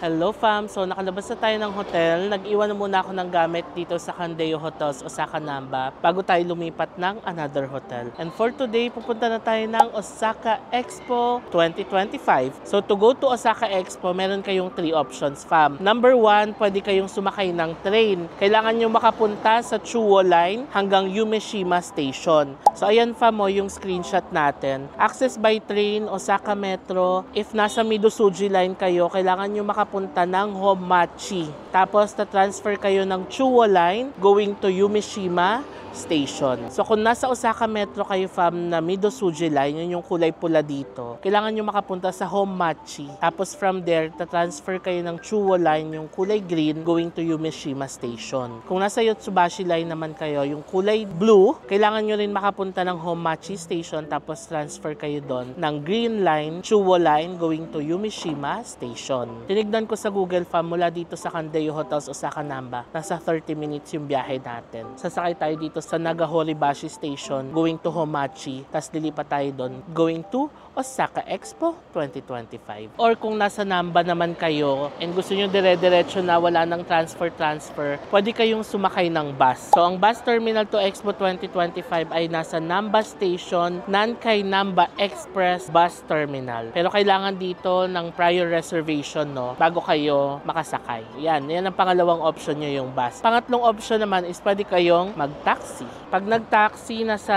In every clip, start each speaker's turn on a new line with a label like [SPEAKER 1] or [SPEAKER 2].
[SPEAKER 1] Hello fam! So nakalabas na tayo ng hotel. Nag-iwan na muna ako ng gamit dito sa Kandeyo Hotels, Osaka, Namba bago tayo lumipat ng another hotel. And for today, pupunta na tayo ng Osaka Expo 2025. So to go to Osaka Expo, meron kayong 3 options fam. Number 1, pwede kayong sumakay ng train. Kailangan nyo makapunta sa Chuo Line hanggang Yumeshima Station. So ayan fam mo yung screenshot natin. Access by train, Osaka Metro. If nasa Midosuji Line kayo, kailangan nyo makapunta ng Homachi. Tapos, na-transfer kayo ng Chuo Line going to Yumeshima Station. So, kung nasa Osaka Metro kayo fam na Midosuji Line, yun yung kulay pula dito, kailangan nyo makapunta sa Homachi. Tapos, from there, ta-transfer kayo ng Chuo Line, yung kulay green, going to Yumeshima Station. Kung nasa Yotsubashi Line naman kayo, yung kulay blue, kailangan nyo rin makapunta ng Homachi Station, tapos transfer kayo doon ng green line, Chuo Line, going to Yumeshima Station. Tinignan ko sa Google fam mula dito sa Kandeyo Hotels, Osaka, Namba. Nasa 30 minutes yung biyahe natin. Sasakay tayo dito sa Nagahoribashi Station, going to Homachi. Tapos lilipat tayo doon, going to Osaka Expo 2025. Or kung nasa Namba naman kayo and gusto nyo dire-diretso na wala ng transfer, pwede kayong sumakay ng bus. So ang bus terminal to Expo 2025 ay nasa Namba Station, Nankai Namba Express Bus Terminal. Pero kailangan dito ng prior reservation bago kayo makasakay. Yan ang pangalawang option nyo, yung bus. Pangatlong option naman is pwede kayong mag-taxi. Pag nag-taxi, nasa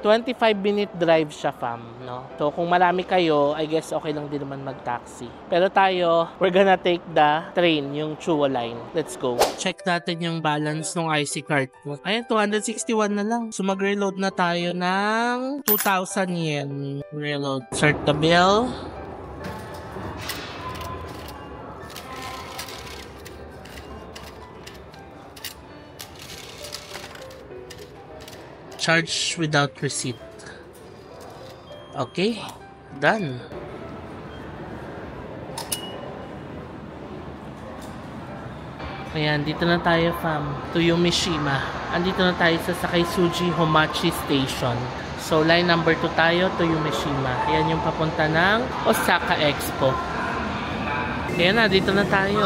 [SPEAKER 1] 25-minute drive siya fam. So kung marami kayo, I guess okay lang din naman mag-taxi. Pero tayo, we're gonna take the train, yung Chuo Line. Let's go. Check natin yung balance ng IC card ko. Ayan, 261 na lang. So mag-reload na tayo ng 2,000 yen. Reload. Insert the bill. Charge without receipt. Okay, done. Ayan, dito na tayo fam, to Yumeshima. Andito na tayo sa Sakaisuji Homachi Station. So, line number 2 tayo to Yumeshima. Ayan yung papunta ng Osaka Expo. Ayan na, dito na tayo.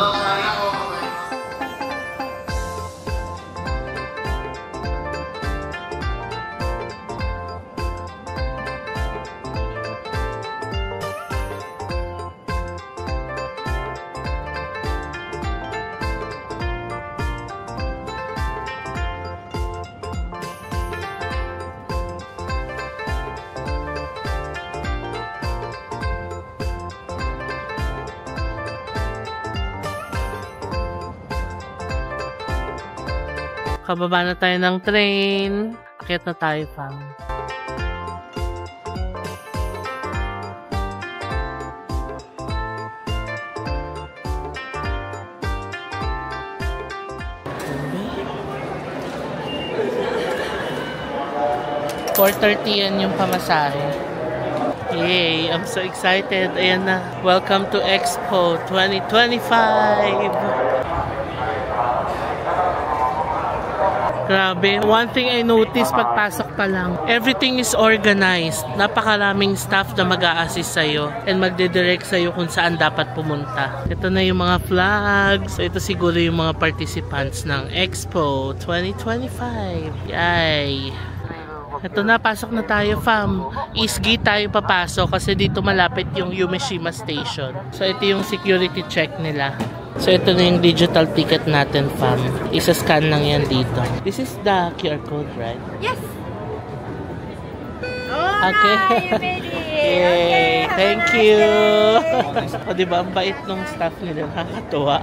[SPEAKER 1] Kababa na tayo ng train. Akyat na tayo fam. $430 yan yung pamasahe. Yay! I'm so excited. Ayan na. Welcome to Expo 2025! Grabe. One thing I noticed pagpasok pa lang, everything is organized. Napakaraming staff na mag-a-assist sa'yo and magdidirect sa'yo kung saan dapat pumunta. Ito na yung mga flags. So, ito siguro yung mga participants ng Expo 2025. Yay! Ito na, pasok na tayo fam. East gate tayo papasok kasi dito malapit yung Yumeshima Station. So, ito yung security check nila. So, ito na yung digital ticket natin, fam. Isa-scan lang yan dito. This is the QR code, right?
[SPEAKER 2] Yes!
[SPEAKER 1] Oh, okay.
[SPEAKER 2] You made it!
[SPEAKER 1] Yay! Thank you! O, diba? Ang bait ng staff nila. Nakakatuwa.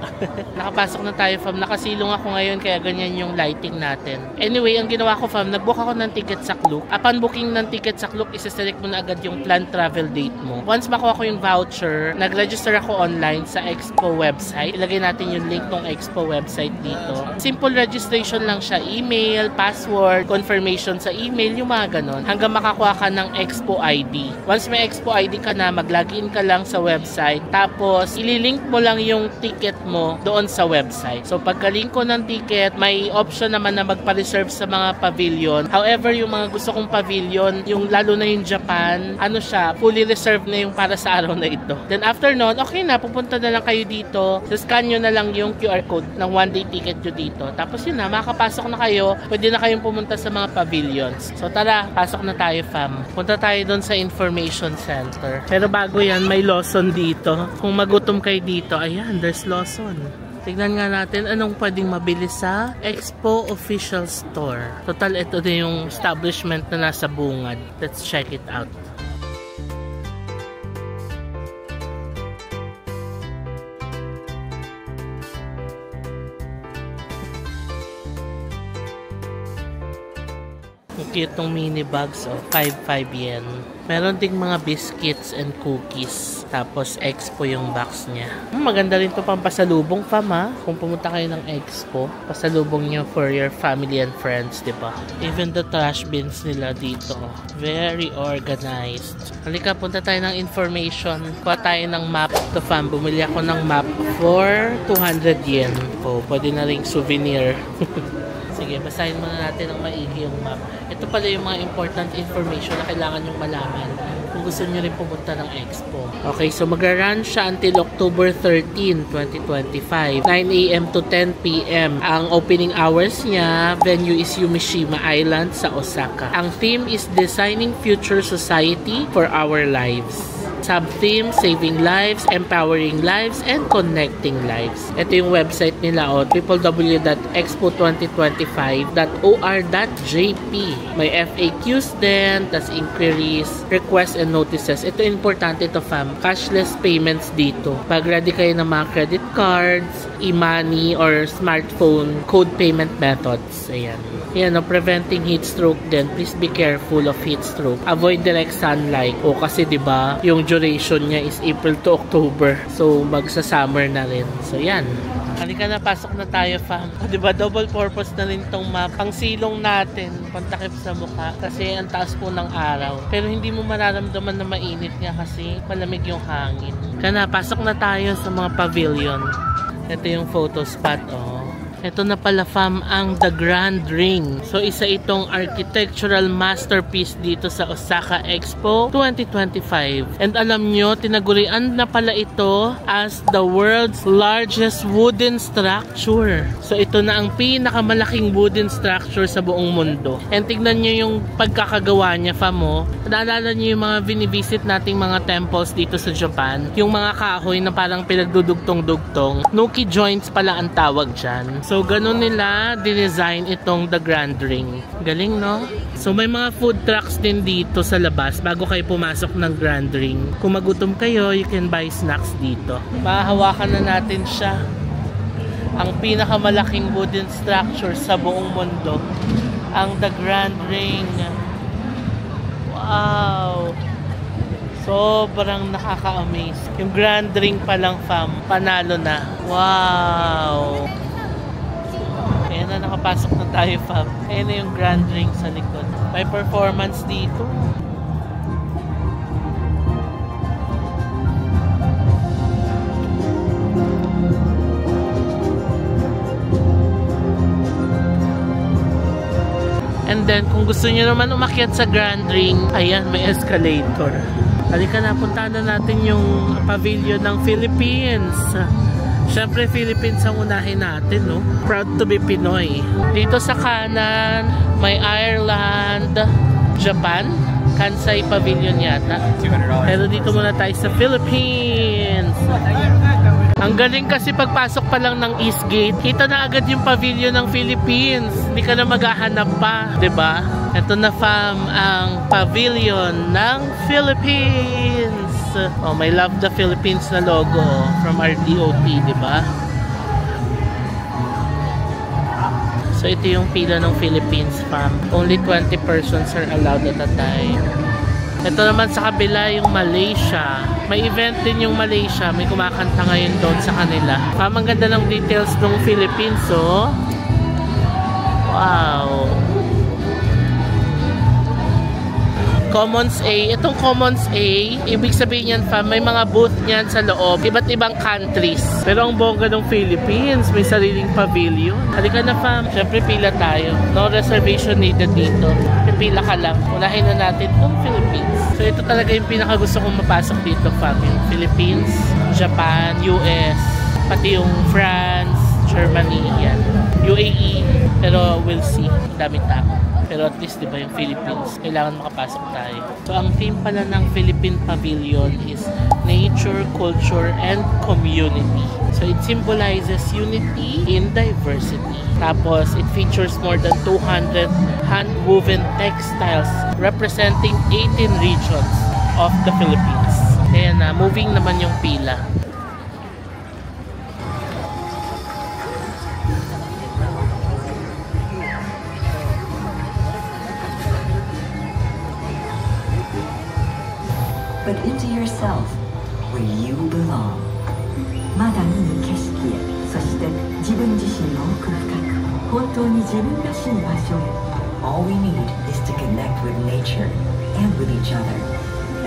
[SPEAKER 1] Nakapasok na tayo, fam. Nakasilong ako ngayon, kaya ganyan yung lighting natin. Anyway, ang ginawa ko, fam, nag-book ako ng ticket sa Klook. Upon booking ng ticket sa Klook, isa-select mo na agad yung planned travel date mo. Once makuha ko yung voucher, nag-register ako online sa Expo website. Ilagay natin yung link ng Expo website dito. Simple registration lang siya. Email, password, confirmation sa email, yung mga ganon. Hanggang makakuha ka ng ng Expo ID. Once may Expo ID ka na, mag-login ka lang sa website. Tapos, ililink mo lang yung ticket mo doon sa website. So, pagka-link ko ng ticket, may option naman na magpa-reserve sa mga pavilion. However, yung mga gusto kong pavilion, yung lalo na yung Japan, ano siya, fully reserved na yung para sa araw na ito. Then, after nun, okay na, pupunta na lang kayo dito. So, scan nyo na lang yung QR code ng one-day ticket nyo dito. Tapos yun na, makakapasok na kayo. Pwede na kayong pumunta sa mga pavilions. So, tara, pasok na tayo, fam. Punta tayo doon sa information center. Pero bago yan, may Lawson dito. Kung magutom kayo dito, ayan, there's Lawson. Tignan nga natin anong pwedeng mabili sa Expo Official Store. Total, ito na yung establishment na nasa bungad. Let's check it out. Cute tong mini bags, 5 yen. Meron ding mga biscuits and cookies. Tapos Expo yung box niya. Maganda rin to pang pasalubong, fam, ha? Kung pumunta kayo ng Expo, pasalubong nyo for your family and friends, di ba? Even the trash bins nila dito, very organized. Halika, punta tayo ng information. Kuha tayo ng map to, fam. Bumili ako ng map for 200 yen. Oh, pwede na ring souvenir. Sige, basahin muna natin ang maigi yung map. Ito pala yung mga important information na kailangan nyong malaman kung gusto nyo rin pumunta ng Expo. Okay, so mag-run siya until October 13, 2025. 9 AM to 10 PM. Ang opening hours niya, venue is Yumeshima Island sa Osaka. Ang theme is Designing Future Society for Our Lives. Sub-theme, Saving Lives, Empowering Lives, and Connecting Lives. Ito yung website nila, www.expo2025.or.jp. May FAQs din, tas inquiries, requests, and notices. Ito importante to, fam. Cashless payments dito. Pag ready kayo ng mga credit cards, e-money, or smartphone code payment methods. Ayan. Yan, preventing heat stroke din. Please be careful of heat stroke. Avoid direct sunlight. O kasi 'di ba, yung duration niya is April to October. So magsa-summer na rin. So yan. Halika na, pasok na tayo, fam. 'Di ba, double purpose na rin tong map. Pang silong natin, pantakip sa mukha kasi ang taas po ng araw. Pero hindi mo mararamdaman na mainit nga kasi malamig yung hangin. Kana, pasok na tayo sa mga pavilion. Ito yung photo spot, Ito na pala, fam, ang The Grand Ring. So, isa itong architectural masterpiece dito sa Osaka Expo 2025. And alam nyo, tinagurian na pala ito as the world's largest wooden structure. So, ito na ang pinakamalaking wooden structure sa buong mundo. And tignan nyo yung pagkakagawa niya, fam, Naalala nyo yung mga binivisit nating mga temples dito sa Japan? Yung mga kahoy na parang pinagdudugtong-dugtong. Nuki joints pala ang tawag dyan. So, ganun nila dinesign itong The Grand Ring. Galing, no? So, may mga food trucks din dito sa labas bago kayo pumasok ng Grand Ring. Kung magutom kayo, you can buy snacks dito. Mahahawakan na natin siya. Ang pinakamalaking wooden structure sa buong mundo. Ang The Grand Ring. Wow! Sobrang nakaka-amaze. Yung Grand Ring pa lang, fam, panalo na. Wow! Ayan na, nakapasok na tayo, fam. Ayan na yung Grand Ring sa likod. May performance dito. And then, kung gusto niyo naman umakyat sa Grand Ring, ayan, may escalator. Halika na, puntahan na natin yung pavilion ng Philippines. Siyempre, Philippines ang unahin natin, no? Proud to be Pinoy. Dito sa kanan, may Ireland, Japan, Kansai Pavilion yata. Pero dito muna tayo sa Philippines. Ang galing kasi pagpasok pa lang ng East Gate, kita na agad yung pavilion ng Philippines. Hindi ka na maghahanap pa, 'di ba? Ito na, fam, ang pavilion ng Philippines. Oh, may Love the Philippines na logo from our DOT, 'di ba? So ito yung pila ng Philippines, fam. Only 20 persons are allowed at a time. Ito naman sa kabila yung Malaysia. May event din yung Malaysia. May kumakanta ngayon doon sa kanila. Ang ganda ng details ng Philippines, oh. Wow. Commons A. Itong Commons A, ibig sabihin yan fam, may mga booth niyan sa loob. Iba't ibang countries. Pero ang bongga ng Philippines, may sariling pavilion. Halika na fam. Siyempre pila tayo. No reservation needed dito. Pila ka lang. Unahin na natin itong Philippines. So ito talaga yung pinaka gusto kong mapasok dito fam. Yung Philippines, Japan, US, pati yung France, Germany, yan. UAE, pero we'll see. Dami tao. Pero at least, di ba, yung Philippines, kailangan makapasok tayo. So, ang theme pala ng Philippine Pavilion is nature, culture, and community. So, it symbolizes unity in diversity. Tapos, it features more than 200 hand-woven textiles representing 18 regions of the Philippines. Ayan na, moving naman yung pila.
[SPEAKER 2] But into yourself, where you belong. まだ見ぬ景色へ、そして自分自身の奥深く、本当に自分らしい場所へ。All we need is to connect with nature and with each other.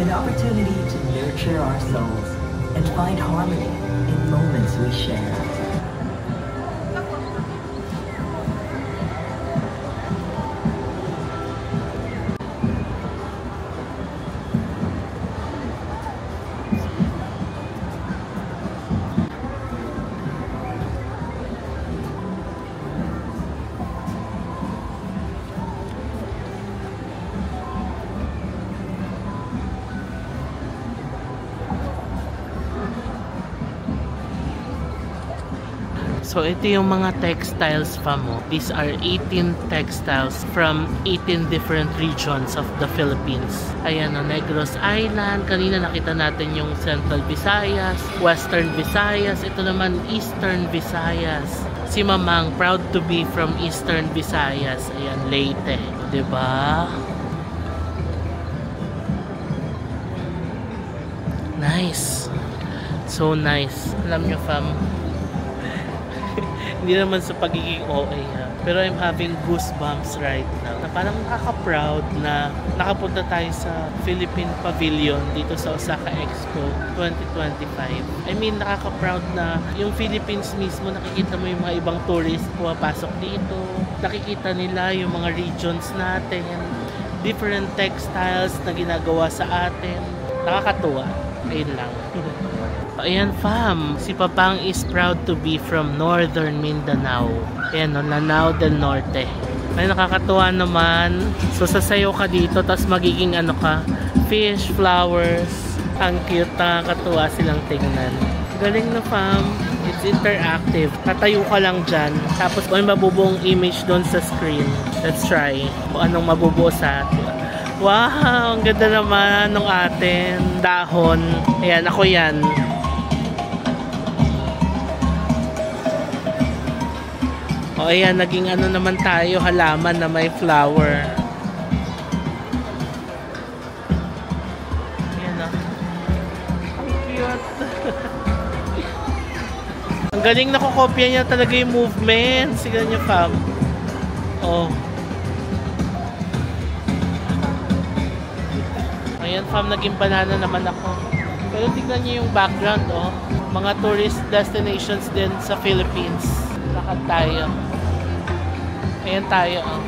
[SPEAKER 2] An opportunity to nurture our souls and find harmony in moments we share.
[SPEAKER 1] So, ito yung mga textiles pa mo. These are 18 textiles from 18 different regions of the Philippines. Ayan o, Negros Island. Kanina nakita natin yung Central Visayas, Western Visayas. Ito naman, Eastern Visayas. Si Mamang, proud to be from Eastern Visayas. Ayan, Leyte. Diba? Nice. So nice. Alam nyo, fam, hindi naman sa pagiging OA ha. Pero I'm having goosebumps right now. Na parang nakaka-proud na nakapunta tayo sa Philippine Pavilion dito sa Osaka Expo 2025. I mean, nakaka-proud na yung Philippines mismo, nakikita mo yung mga ibang tourists pumapasok dito. Nakikita nila yung mga regions natin. Different textiles na ginagawa sa atin. Nakakatuwa. Ayun lang. Ayan fam, si Papang is proud to be from Northern Mindanao. Ayan o, Lanao del Norte. Ay, nakakatuwa naman. So sasayaw ka dito, tapos magiging ano ka, fish, flowers. Ang cute, nakakatuwa silang tingnan. Galing na fam. It's interactive. Tatayo ka lang dyan. Tapos may mabubuong image doon sa screen. Let's try kung anong mabubuo sa atin. Wow, ang ganda naman ng atin. Dahon. Ayan, ako yan. O ayan, naging ano naman tayo, halaman na may flower. Ayan o. Cute. Ang galing nakokopya niya talaga yung movement. Sige niyo, fam. Oh. Ayan, fam, naging banana naman ako. Pero tignan niyo yung background, oh. Mga tourist destinations din sa Philippines. Lakad tayo. Ayan tayo, oh.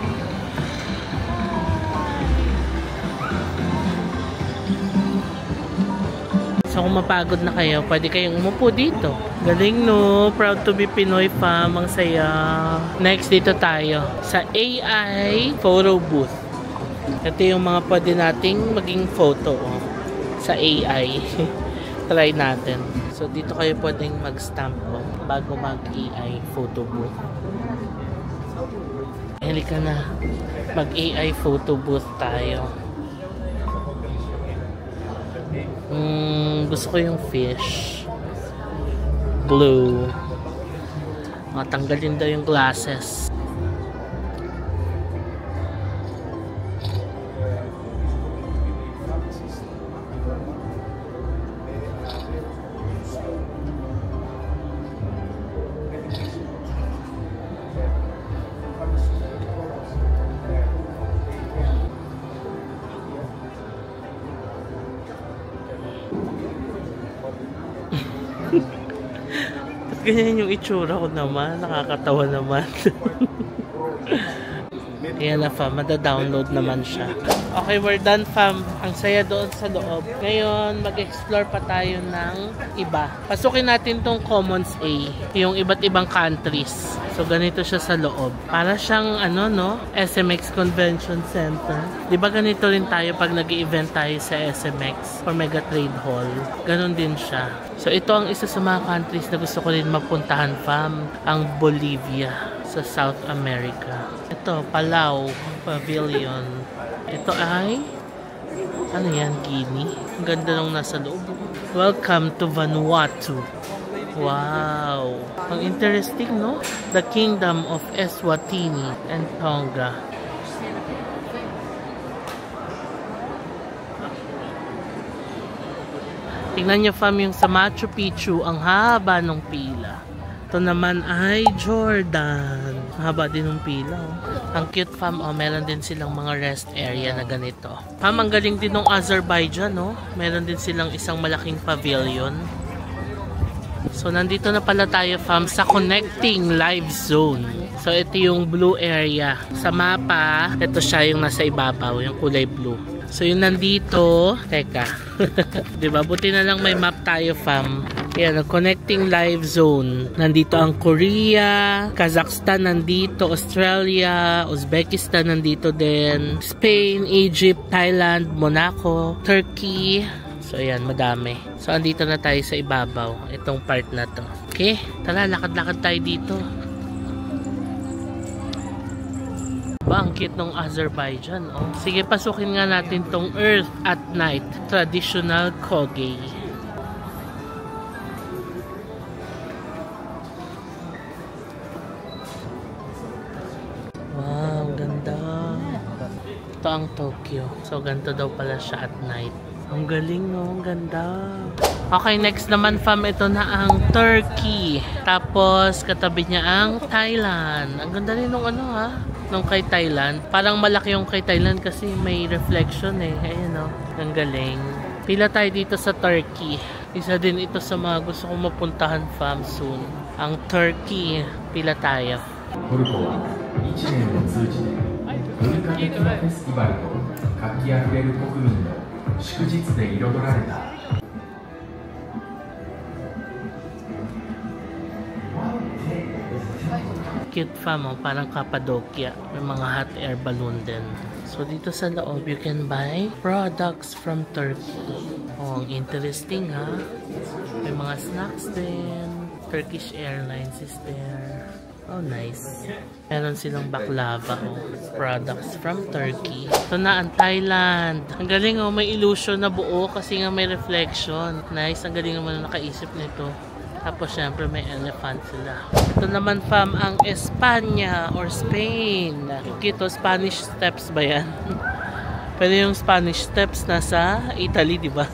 [SPEAKER 1] So kung mapagod na kayo, pwede kayong umupo dito. Galing no, proud to be Pinoy fam, ang saya. Next dito tayo sa AI photo booth. Ito yung mga pwede nating maging photo, oh, sa AI. Try natin. So dito kayo pwedeng mag-stamp, oh, bago mag-AI photo booth. Halika na, mag-AI photo booth tayo. Gusto ko yung fish. Blue. Matanggalin daw yung glasses. Ba't ganyan yung itsura ko naman? Nakakatawa naman. Ayan na fam, mada-download naman siya. Okay, we're done fam. Ang saya doon sa loob. Ngayon, mag-explore pa tayo ng iba. Pasukin natin tong Commons A, yung iba't ibang countries. So, ganito siya sa loob. Para siyang, SMX Convention Center. Di ba ganito rin tayo pag nag-i-event tayo sa SMX or Mega Trade Hall? Ganon din siya. So, ito ang isa sa mga countries na gusto ko rin mapuntahan fam, ang Bolivia sa South America. Ito, Palau Pavilion. Ito ay, ano yan, Guinea. Ang ganda nung nasa loob. Welcome to Vanuatu. Wow! Ang interesting, no? The Kingdom of Eswatini and Tonga. Tingnan nyo fam yung sa Machu Picchu, ang haba ng pila. Ito naman ay Jordan. Haba din ng pila. Ang cute fam, meron din silang mga rest area na ganito. Fam, ang galing din ng Azerbaijan, no? Meron din silang isang malaking pavilion. So, nandito na pala tayo fam sa Connecting Live Zone. So, ito yung blue area. Sa mapa, ito siya yung nasa ibabaw, yung kulay blue. So, yung nandito, teka. Diba? Buti na lang may map tayo, fam. Yan, Connecting Live Zone. Nandito ang Korea, Kazakhstan nandito, Australia, Uzbekistan nandito din, Spain, Egypt, Thailand, Monaco, Turkey. So, ayan, madami. So, andito na tayo sa ibabaw. Itong part na to. Okay? Tara, lakad-lakad tayo dito. Ba, ang cute ng Azerbaijan, oh. Sige, pasukin nga natin tong Earth at Night Traditional Koge. Wow, ganda. Ito ang Tokyo. So, ganito daw pala siya at night. Ang galing, no? Ang ganda. Okay, next naman fam, ito na ang Turkey. Tapos, katabi niya ang Thailand. Ang ganda rin nung nung kay Thailand. Parang malaki yung kay Thailand kasi may reflection eh. Ayan, no? Ang galing. Pila tayo dito sa Turkey. Isa din ito sa mga gusto kong mapuntahan fam soon. Ang Turkey. Pila tayo.
[SPEAKER 3] トルコは1年を通じて文化的なフェスティバルと活気あふれる国民の祝日で彩られた
[SPEAKER 1] Cute fam, parang Cappadocia. May mga hot air balloon din. So dito sa loob, you can buy products from Turkey. Oh, ang interesting ha. May mga snacks din. Turkish Airlines is there. Oh, nice. Meron silang baklava, products from Turkey. Ito na ang Thailand. Ang galing, may illusion na buo kasi nga may reflection. Nice, ang galing naman nakaisip nito. Tapos syempre may elephant sila. Ito naman fam ang Espanya or Spain. Ito, Spanish Steps ba yan? Pero yung Spanish Steps nasa Italy, di ba?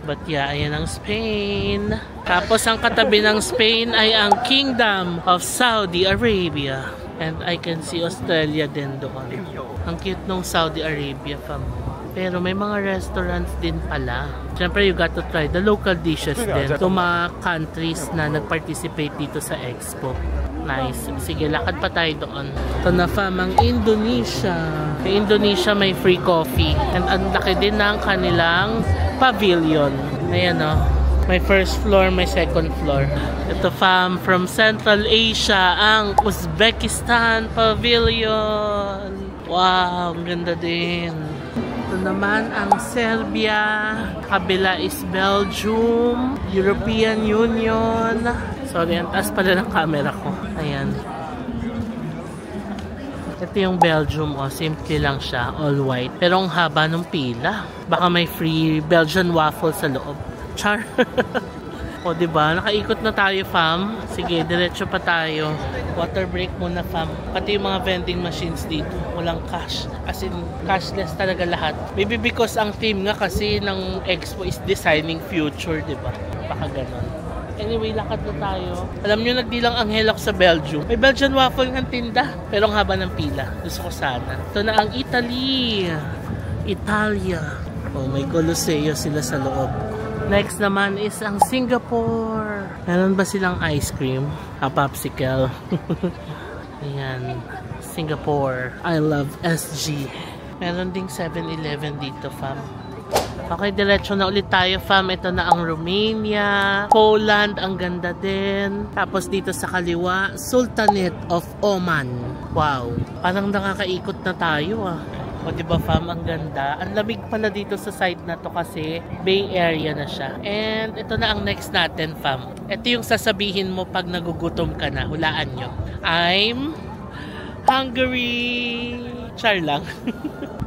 [SPEAKER 1] But yeah, ayan ang Spain. Tapos ang katabi ng Spain ay ang Kingdom of Saudi Arabia. And I can see Australia din doon. Ang cute nung Saudi Arabia fam. Pero may mga restaurants din pala. Siyempre, you got to try the local dishes din. So, mga countries na nag-participate dito sa expo. Nice. Sige, lakad pa tayo doon. Ito na fam, ang Indonesia. Sa Indonesia, may free coffee. And ang laki din ng kanilang pavilion. Ayan o. May first floor, may second floor. Ito fam, from Central Asia, ang Uzbekistan Pavilion. Wow, ang ganda din. Ito naman ang Serbia. Kabila is Belgium, European Union. Sorry, ang taas pala ng camera ko. Ayan. Ito yung Belgium, simple lang siya, all white. Pero ang haba ng pila. Baka may free Belgian waffle sa loob. Char. O, diba? Nakaikot na tayo, fam. Sige, diretso pa tayo. Water break muna, fam. Pati yung mga vending machines dito, walang cash. As in, cashless talaga lahat. Maybe because ang theme nga kasi ng expo is designing future, diba? Baka ganon. Anyway, lakad na tayo. Alam nyo, nagdilang anghel ako sa Belgium. May Belgian waffle ng tinda. Pero ang haba ng pila. Gusto ko sana. Ito na ang Italy. Italia. Oh, may Colosseo sila sa loob. Next naman is ang Singapore. Meron ba silang ice cream? Popsicle. Ayan. Singapore. I love SG. Meron ding 7-Eleven dito, fam. Okay, diretso na ulit tayo, fam. Ito na ang Romania. Poland, ang ganda din. Tapos dito sa kaliwa, Sultanate of Oman. Wow. Parang nakakaikot na tayo, ah. O, diba, fam? Ang ganda. Ang lamig pala dito sa side na to kasi Bay Area na siya. And ito na ang next natin, fam. Ito yung sasabihin mo pag nagugutom ka na. Hulaan nyo. I'm Hungary. Char lang.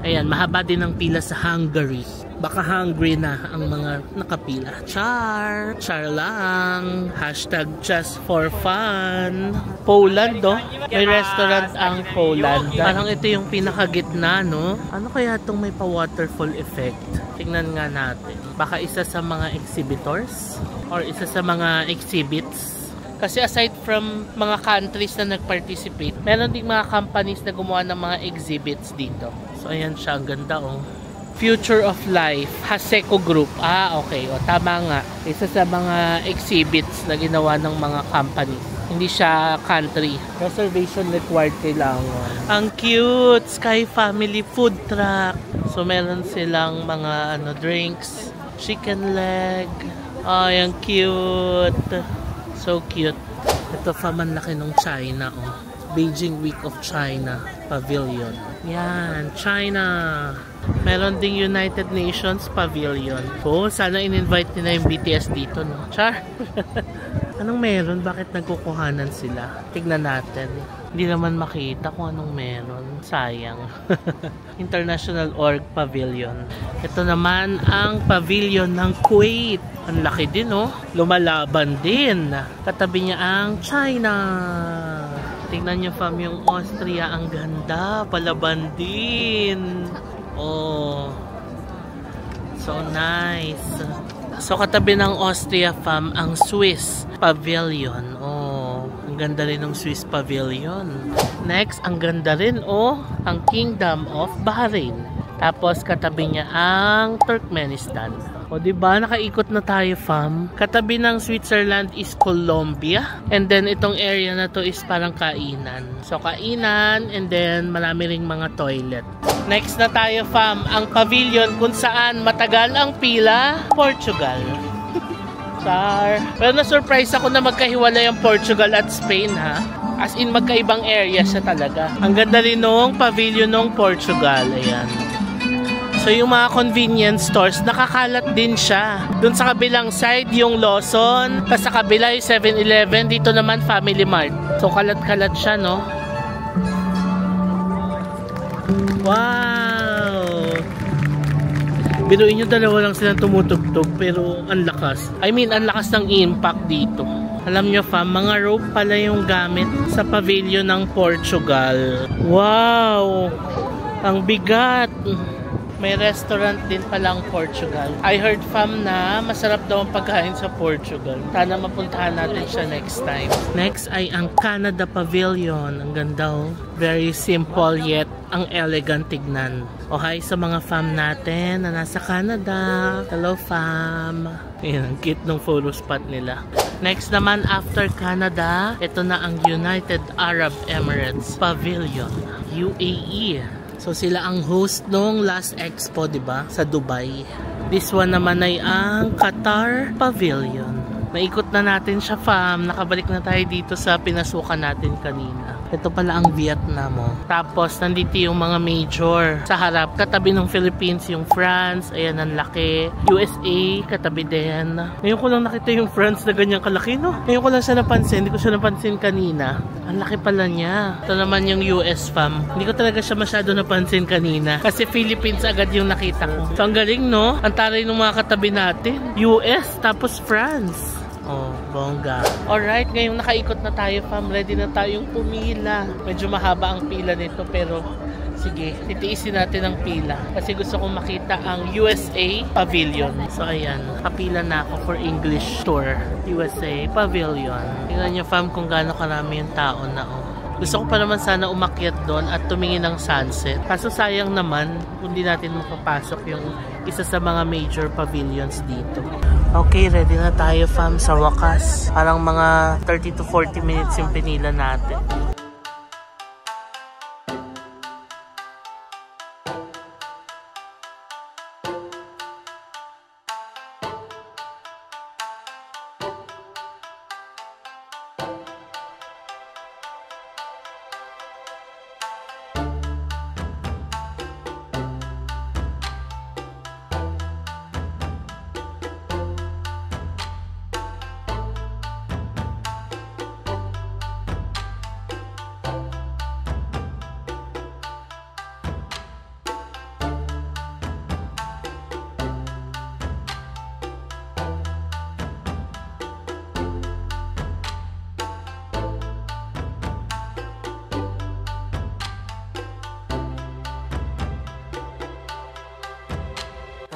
[SPEAKER 1] Ayan, mahaba din ang pila sa Hungary. Baka hungry na ang mga nakapila. Char! Char lang. Hashtag just for fun. Poland, no? May restaurant ang Poland. Parang ito yung pinakagitna, no? Ano kaya itong may pa-waterfall effect? Tingnan nga natin. Baka isa sa mga exhibitors? Or isa sa mga exhibits? Kasi aside from mga countries na nag-participate, meron ding mga companies na gumawa ng mga exhibits dito. So, ayan siya. Ang ganda, oh. Future of Life, Haseko Group. Ah, okay. O, tama nga. Isa sa mga exhibits na ginawa ng mga company. Hindi siya country. Reservation required kailangan. Ang cute! Sky Family Food Truck. So, meron silang mga drinks. Chicken leg. Ay, ang cute. So cute. Ito pa man laki ng China, oh. Beijing Week of China Pavilion. Yan, China. Meron ding United Nations Pavilion. Oh, sana in-invite nila yung BTS dito, no? Char! Anong meron? Bakit nagkukuhanan sila? Tignan natin. Hindi naman makita kung anong meron. Sayang. International Org Pavilion. Ito naman ang Pavilion ng Kuwait. Ang laki din, oh. Lumalaban din. Katabi niya ang China. Tingnan niyo, fam, yung Austria. Ang ganda. Palaban din. Oh. So nice. So katabi ng Austria, fam, ang Swiss Pavilion. Oh, ang ganda rin ng Swiss Pavilion. Next, ang ganda rin, oh, ang Kingdom of Bahrain. Tapos katabi niya ang Turkmenistan. O, diba? Nakaikot na tayo, fam. Katabi ng Switzerland is Colombia. And then, itong area na to is parang kainan. So, kainan, and then, marami ring mga toilet. Next na tayo, fam. Ang pavilion kung saan matagal ang pila, Portugal. Char. Pero na-surprise ako na magkahiwalay ang Portugal at Spain, ha? As in, magkaibang area siya talaga. Ang ganda rin nung pavilion ng Portugal. Ayan. So yung mga convenience stores, nakakalat din siya. Doon sa kabilang side yung Lawson, tapos sa kabila yung 7-Eleven, dito naman Family Mart. So kalat-kalat siya, no? Wow! Biruin nyo, dalawa lang silang tumutugtog, pero ang lakas. I mean, ang lakas ng impact dito. Alam nyo, fam, mga rope pala yung gamit sa pavilion ng Portugal. Wow! Ang bigat! May restaurant din palang Portugal. I heard, fam, na masarap daw ang pagkain sa Portugal. Sana mapuntahan natin siya next time. Next ay ang Canada Pavilion. Ang ganda, oh. Very simple yet ang elegant tignan. O hi sa mga fam natin na nasa Canada. Hello, fam. Ayan, ang cute ng photo spot nila. Next naman, after Canada, ito na ang United Arab Emirates Pavilion. UAE. So sila ang host nung last expo, 'di ba? Sa Dubai. This one naman ay ang Qatar Pavilion. Naikot na natin siya, fam. Nakabalik na tayo dito sa pinasukan natin kanina. Ito pala ang Vietnam, oh. Tapos nandito yung mga major. Sa harap, katabi ng Philippines yung France. Ayan, ang laki. USA, katabi din. Ngayon ko lang nakita yung France na ganyang kalaki, no? Ngayon ko lang siya napansin. Hindi ko siya napansin kanina. Ang laki pala niya. Ito naman yung US, fam. Hindi ko talaga siya masyado napansin kanina. Kasi Philippines agad yung nakita ko. So, ang galing, no? Ang taray ng mga katabi natin. US, tapos France. Oh, bongga. Alright, ngayong nakaikot na tayo, fam. Ready na tayong pumila. Medyo mahaba ang pila nito, pero sige, titiisin natin ang pila. Kasi gusto kong makita ang USA Pavilion. So, ayan. Kapila na ako for English tour. USA Pavilion. Tingnan nyo, fam, kung gaano karami yung tao na, oh. Gusto ko pa naman sana umakyat doon at tumingin ng sunset. Kaso sayang naman, hindi natin makapasok yung isa sa mga major pavilions dito. Okay, ready na tayo fam sa wakas. Parang mga 30 to 40 minutes yung pinila natin.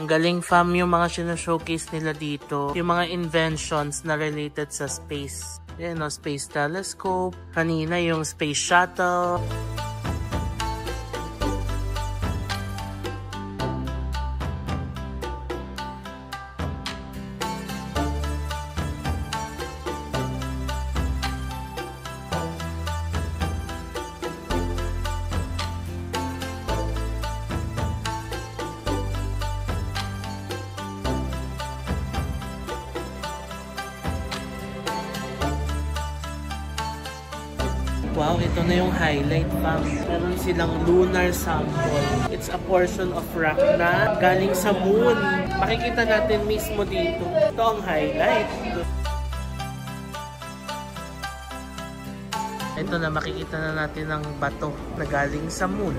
[SPEAKER 1] Ang galing fam yung mga showcase nila dito. Yung mga inventions na related sa space. Yan, no, space telescope. Kanina yung space shuttle. Wow, ito na yung highlight fam. Meron silang lunar sample. It's a portion of rock na galing sa moon. Makikita natin mismo dito. Ito ang highlight. Ito na, makikita na natin ang bato na galing sa moon.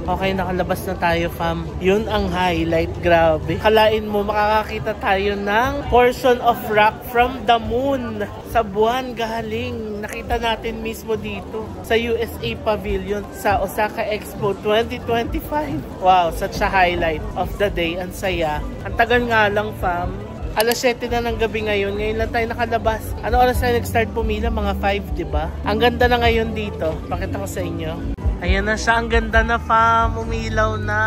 [SPEAKER 1] Okay, nakalabas na tayo fam. Yun ang highlight, grabe. Kalain mo, makakakita tayo ng portion of rock from the moon. Sa buwan galing. Nakita natin mismo dito sa USA Pavilion sa Osaka Expo 2025. Wow, such a highlight of the day. Ang saya. Ang tagal nga lang fam. Alas 7 na ng gabi ngayon. Ngayon lang tayo nakalabas. Ano oras tayo nag-start pumila? Mga 5, diba? Ang ganda na ngayon dito. Pakita ko sa inyo. Ayan na siya. Ang ganda na fam. Umilaw na.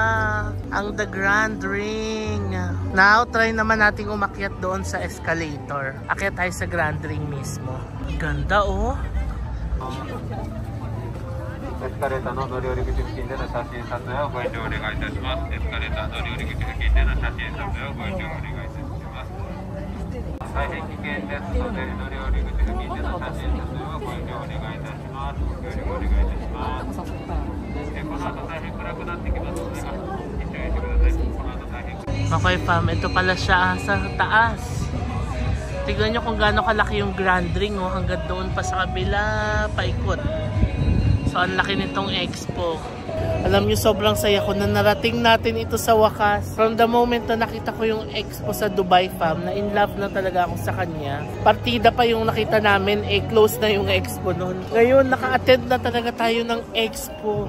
[SPEAKER 1] Ang The Grand Ring. Now, try naman nating umakyat doon sa escalator. Akyat tayo sa Grand Ring mismo. Ganda oh.
[SPEAKER 4] エスカレーターの乗り降り口付近での写真撮影をご遠慮お願いいたします。エスカレーター乗り降り口付近での写真撮影をご遠慮お願いいたします。大変危険ですので、乗り降り口付近での写真撮影をご遠慮お願いいたします。ご協力お願いいたします。この後大変暗くなってきますので、一緒にしてください。この後大変。
[SPEAKER 1] Okay fam, ito pala siya sa taas. Tignan nyo kung gaano kalaki yung Grand Ring oh, hanggang doon pa sa kabila, paikot. So ang laki nitong expo. Alam nyo, sobrang saya ko na narating natin ito sa wakas. From the moment na nakita ko yung expo sa Dubai fam, na in love na talaga ako sa kanya. Partida pa yung nakita namin, close na yung expo noon. Ngayon, naka-attend na talaga tayo ng expo.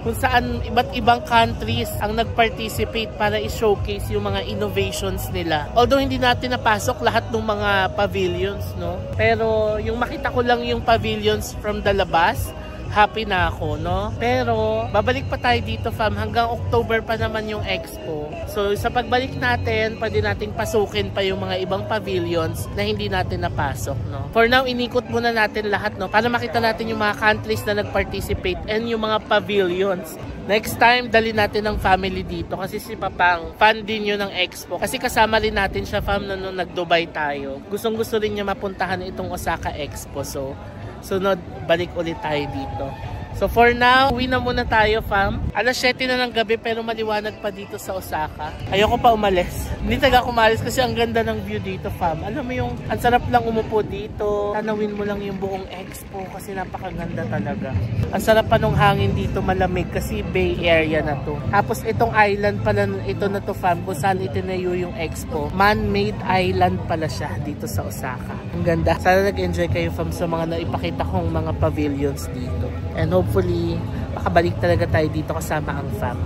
[SPEAKER 1] Kung saan iba't ibang countries ang nag-participate para i-showcase yung mga innovations nila. Although hindi natin napasok lahat ng mga pavilions, no? Pero yung makita ko lang yung pavilions from the labas, happy na ako, no? Pero babalik pa tayo dito fam, hanggang October pa naman yung expo. So sa pagbalik natin, pwede nating pasukin pa yung mga ibang pavilions na hindi natin napasok, no? For now, inikot muna natin lahat, no? Para makita natin yung mga countries na nag-participate and yung mga pavilions. Next time, dali natin ng family dito kasi si Papang fan din yun ng expo. Kasi kasama rin natin siya fam na nung nag-Dubai tayo. Gustong gusto rin niya mapuntahan itong Osaka Expo. So sunod, balik ulit tayo dito. So for now, uwi na muna tayo fam. Alas 7 na ng gabi pero maliwanag pa dito sa Osaka. Ayoko pa umalis. Hindi talaga umalis kasi ang ganda ng view dito fam. Alam mo yung, ang sarap lang umupo dito. Tanawin mo lang yung buong expo kasi napakaganda talaga. Ang sarap pa nung hangin dito, malamig kasi Bay Area na to. Tapos itong island pala, ito na to fam, kung saan itinayo yung expo. Man-made island pala siya dito sa Osaka. Ang ganda. Sana nag-enjoy kayo fam sa mga naipakita kong mga pavilions dito. And hopefully, makabalik talaga tayo dito kasama ang fam.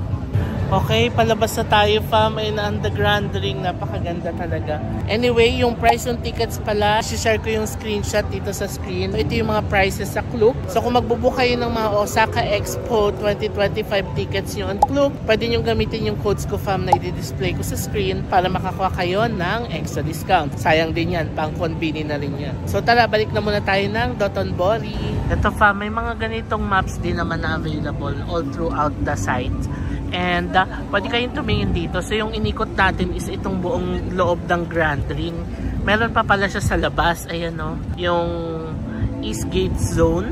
[SPEAKER 1] Okay, palabas na tayo, fam. Ayun na ang The Grand Ring. Napakaganda talaga. Anyway, yung price ng tickets pala, share ko yung screenshot dito sa screen. Ito yung mga prices sa Klook. So kung magbubook kayo ng mga Osaka Expo 2025 tickets nyo on Klook, pwede nyo gamitin yung codes ko, fam, na i-display ko sa screen para makakuha kayo ng extra discount. Sayang din yan, pang convenient na rin yan. So tara, balik na muna tayo ng Dotonbori. Ito, fam, may mga ganitong maps din naman na available all throughout the site. And pwede kayong tumingin dito. So yung inikot natin is itong buong loob ng Grand Ring. Meron pa pala siya sa labas. Ayan o. Yung East Gate Zone.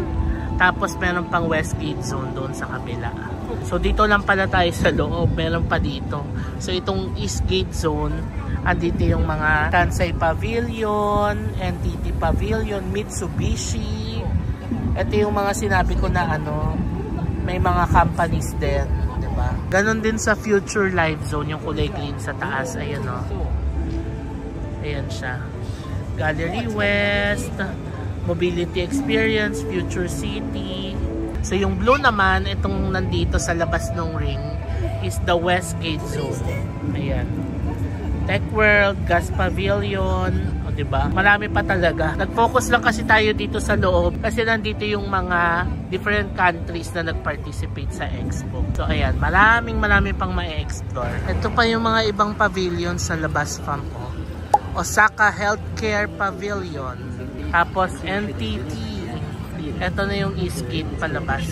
[SPEAKER 1] Tapos meron pang West Gate Zone doon sa kabila. So dito lang pala tayo sa loob. Meron pa dito. So itong East Gate Zone, andito yung mga Kansai Pavilion, NTT Pavilion, Mitsubishi. Ito yung mga sinabi ko na ano, may mga companies din. Ganon din sa Future Live Zone, yung kulay green sa taas. Ayan o. Ayan siya. Gallery West, Mobility Experience, Future City. So yung blue naman, itong nandito sa labas ng ring, is the West Gate Zone. Ayan. Tech World, Gas Pavilion. O, diba? Marami pa talaga. Nag-focus lang kasi tayo dito sa loob kasi nandito yung mga different countries na nag-participate sa expo. So ayan, maraming pang ma-explore. Ito pa yung mga ibang pavilion sa labas, fam. Osaka Healthcare Pavilion. Tapos NTT. Ito na yung East Gate palabas.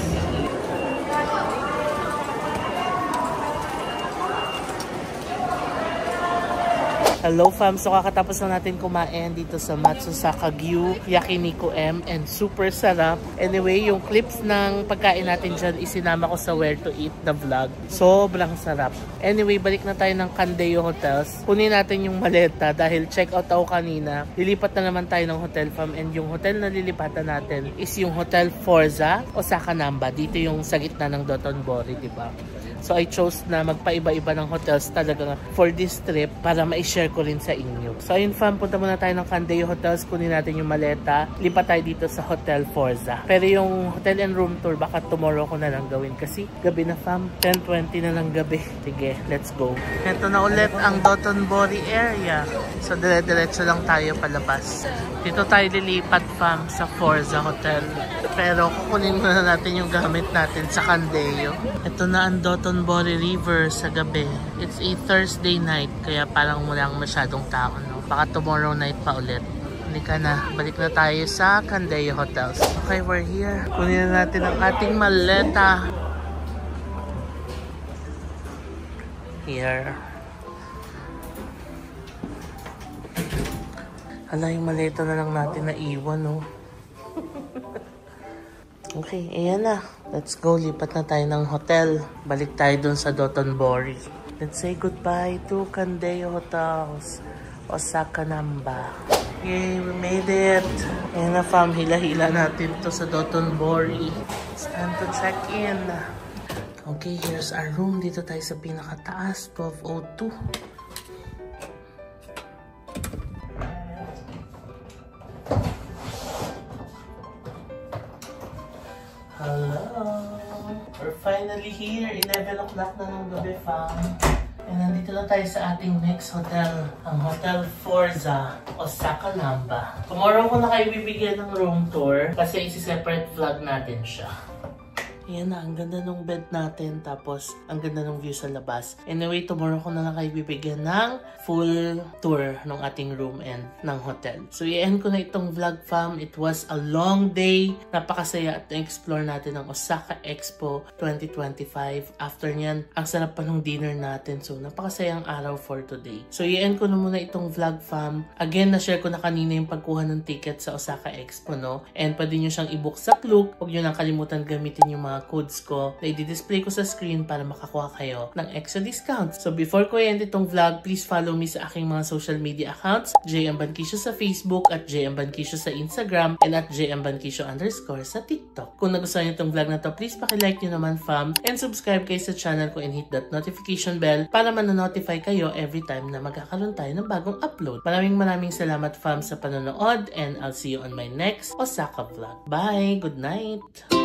[SPEAKER 1] Hello, fam. So kakatapos na natin kumain dito sa Matsusaka Gyu Yakiniku M, and super sarap. Anyway, yung clips ng pagkain natin dyan isinama ko sa Where to Eat the vlog. Sobrang sarap. Anyway, balik na tayo ng Kandeyo Hotels. Kunin natin yung maleta dahil check out ako kanina. Lilipat na naman tayo ng hotel, fam, and yung hotel na lilipatan natin is yung Hotel Forza Osaka Namba. Dito yung sa gitna ng Dotonbori, diba? So I chose na magpaiba-iba ng hotels talaga for this trip para ma-share ko rin sa inyo. So ayun, fam, punta muna tayo ng Kandeyo Hotels, kunin natin yung maleta, lipat tayo dito sa Hotel Forza. Pero yung hotel and room tour baka tomorrow ko na lang gawin kasi gabi na, fam, 10:20 na lang gabi. Sige, let's go. Ito na ulit ang Dotonbori area. So dire-diretso lang tayo palabas. Dito tayo lilipat, fam, sa Forza Hotel. Pero kukunin muna natin yung gamit natin sa Kandeyo. Ito na ang Dotonbori River sa gabi. It's a Thursday night kaya parang walang masyadong tao, no? Baka tomorrow night pa ulit. Halika na, balik na tayo sa Kandeyo Hotels. Okay, we're here. Kunin na natin ang ating maleta. Here. Hala, yung maleta na lang natin na iwan, no? Okay, ayan na. Let's go. Lipat na tayo ng hotel. Balik tayo dun sa Dotonbori. Let's say goodbye to Kandeyo Hotels, Osaka Namba. Yay, we made it. Ayan na, fam. Hila-hila natin to sa Dotonbori. It's time to check in. Okay, here's our room. Dito tayo sa pinakataas, 1202. Hello! We're finally here. 11 o'clock na ng gabi, fam. And nandito na tayo sa ating next hotel. Ang Hotel Forza Osaka Namba. Tomorrow ko na kayo bibigyan ng room tour kasi isi-separate vlog natin siya. Ayan na, ang ganda ng bed natin. Tapos, ang ganda ng view sa labas. Anyway, tomorrow ko na lang kayo bibigyan ng full tour ng ating room and ng hotel. So, i-end ko na itong vlog, fam. It was a long day. Napakasaya at na-explore natin ang Osaka Expo 2025. After nyan, ang sarap pa ng dinner natin. So, napakasayang araw for today. So, i-end ko na muna itong vlog, fam. Again, na-share ko na kanina yung pagkuha ng ticket sa Osaka Expo, no? And pwede nyo siyang i-book sa Klook. Huwag nyo nang kalimutan gamitin yung mga codes ko na i-display ko sa screen para makakuha kayo ng extra discounts. So before ko i-end itong vlog, please follow me sa aking mga social media accounts, JM Bankisyo sa Facebook, at JM Bankisyo sa Instagram, and at JM Bankisyo _ sa TikTok. Kung nagustuhan niyo itong vlog na to, please pakilike nyo naman, fam, and subscribe kayo sa channel ko and hit that notification bell para manonotify kayo every time na magkakaroon tayo ng bagong upload. Maraming salamat, fam, sa panonood, and I'll see you on my next Osaka vlog. Bye! Good night!